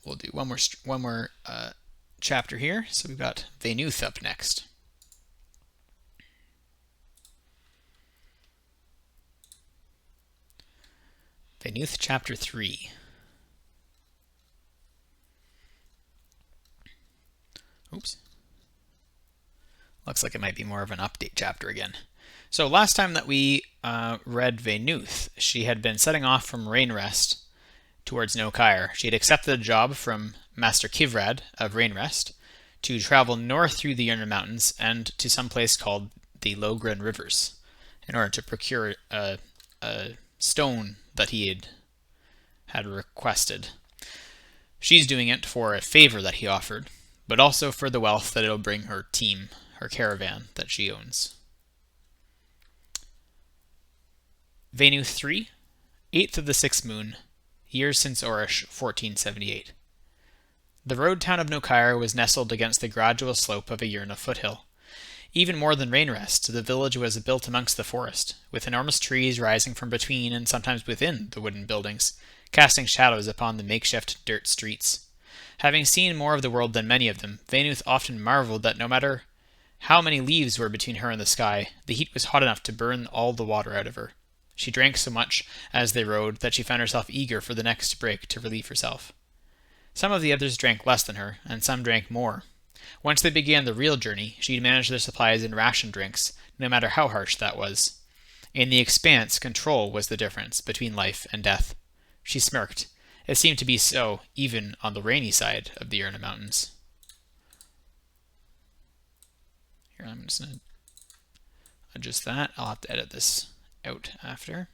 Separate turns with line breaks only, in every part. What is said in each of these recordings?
we'll do one more chapter here. So we've got Vaenuth up next. Vaenuth chapter 3. Oops. Looks like it might be more of an update chapter again. So last time that we read Vaenuth, she had been setting off from Rainrest towards Nokair. She had accepted a job from Master Kivrad of Rainrest to travel north through the Yurna Mountains and to some place called the Logren Rivers in order to procure a stone that he had requested. She's doing it for a favor that he offered, but also for the wealth that it'll bring her team, her caravan that she owns. Vaenuth 3, 8th of the 6th moon, years since Orish, 1478. The road town of Nokair was nestled against the gradual slope of a Yurna foothill. Even more than Rainrest, the village was built amongst the forest, with enormous trees rising from between and sometimes within the wooden buildings, casting shadows upon the makeshift dirt streets. Having seen more of the world than many of them, Vaenuth often marveled that no matter how many leaves were between her and the sky, the heat was hot enough to burn all the water out of her. She drank so much as they rode that she found herself eager for the next break to relieve herself. Some of the others drank less than her, and some drank more. Once they began the real journey, she'd manage their supplies in ration drinks, no matter how harsh that was. In the expanse, control was the difference between life and death. She smirked. It seemed to be so, even on the rainy side of the Yurna Mountains. Here, I'm just going to adjust that. I'll have to edit this out after.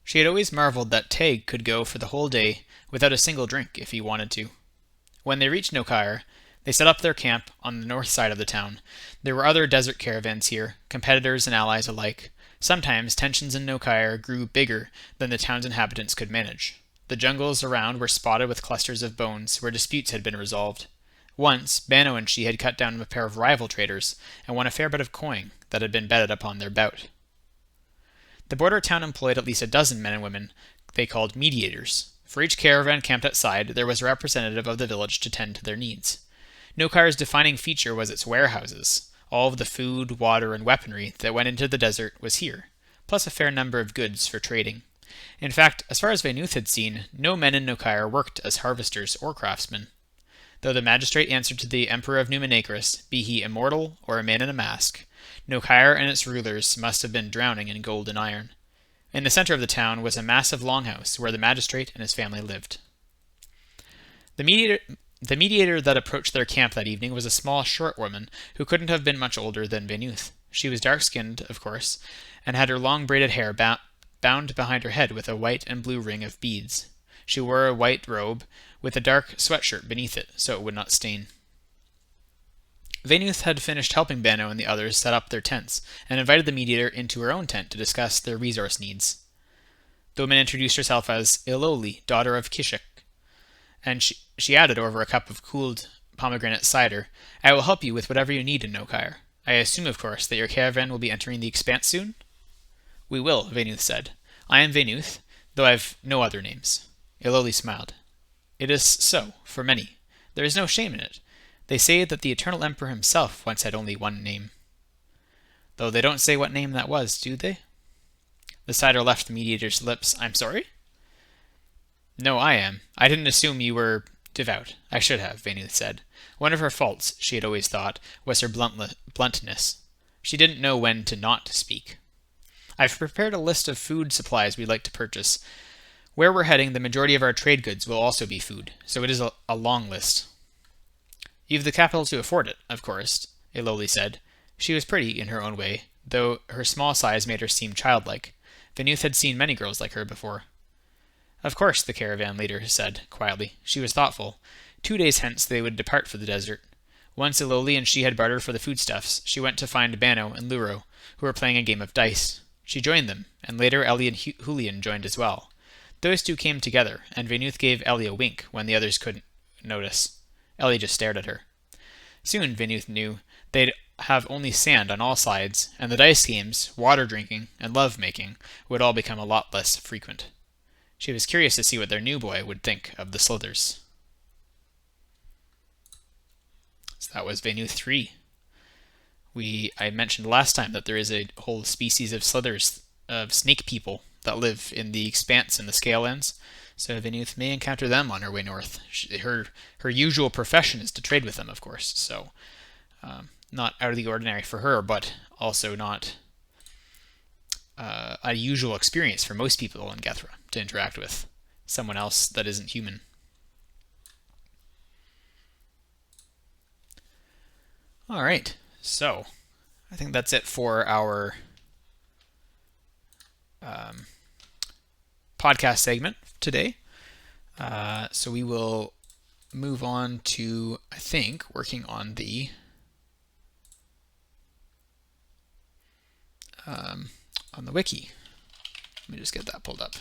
She had always marveled that Teg could go for the whole day without a single drink if he wanted to. When they reached Nokair, they set up their camp on the north side of the town. There were other desert caravans here, competitors and allies alike. Sometimes tensions in Nokair grew bigger than the town's inhabitants could manage. The jungles around were spotted with clusters of bones where disputes had been resolved. Once, Bano and she had cut down a pair of rival traders and won a fair bit of coin that had been betted upon their bout. The border town employed at least a dozen men and women they called mediators. For each caravan camped outside, there was a representative of the village to tend to their needs. Nokair's defining feature was its warehouses. All of the food, water, and weaponry that went into the desert was here, plus a fair number of goods for trading. In fact, as far as Vaenuth had seen, no men in Nokair worked as harvesters or craftsmen. Though the magistrate answered to the Emperor of Numenacris, be he immortal or a man in a mask, Nokair and its rulers must have been drowning in gold and iron. In the center of the town was a massive longhouse where the magistrate and his family lived. The mediator that approached their camp that evening was a small, short woman who couldn't have been much older than Vaenuth. She was dark-skinned, of course, and had her long braided hair bound behind her head with a white and blue ring of beads. She wore a white robe with a dark sweatshirt beneath it, so it would not stain. Vaenuth had finished helping Bano and the others set up their tents, and invited the mediator into her own tent to discuss their resource needs. The woman introduced herself as Iloli, daughter of Kishik, and she added over a cup of cooled pomegranate cider, "I will help you with whatever you need in Nokair. I assume, of course, that your caravan will be entering the expanse soon?" "We will," Vaenuth said. "I am Vaenuth, though I've no other names." Iloli smiled. "It is so, for many. There is no shame in it. They say that the Eternal Emperor himself once had only one name. Though they don't say what name that was, do they?" The cider left the mediator's lips. "I'm sorry?" "No, I am. I didn't assume you were devout. I should have," Vaenuth said. One of her faults, she had always thought, was her bluntness. She didn't know when to not speak. "I've prepared a list of food supplies we'd like to purchase. Where we're heading, the majority of our trade goods will also be food, so it is a long list." "You've the capital to afford it, of course," Iloli said. She was pretty in her own way, though her small size made her seem childlike. Vaenuth had seen many girls like her before. "Of course," the caravan leader said, quietly. She was thoughtful. 2 days hence they would depart for the desert. Once Iloli and she had bartered for the foodstuffs, she went to find Bano and Luro, who were playing a game of dice. She joined them, and later Ellie and Julian joined as well. Those two came together, and Vaenuth gave Ellie a wink when the others couldn't notice. Ellie just stared at her. Soon, Vaenuth knew, they'd have only sand on all sides, and the dice games, water drinking, and love making would all become a lot less frequent. She was curious to see what their new boy would think of the slithers. So that was Vaenuth 3. I mentioned last time that there is a whole species of slithers, of snake people, that live in the expanse and the scale ends. So Vaenuth may encounter them on her way north. Her usual profession is to trade with them, of course. So not out of the ordinary for her, but also not a usual experience for most people in Gethra to interact with someone else that isn't human. All right, so I think that's it for our podcast segment today. So we will move on to, I think, working on the wiki. Let me just get that pulled up.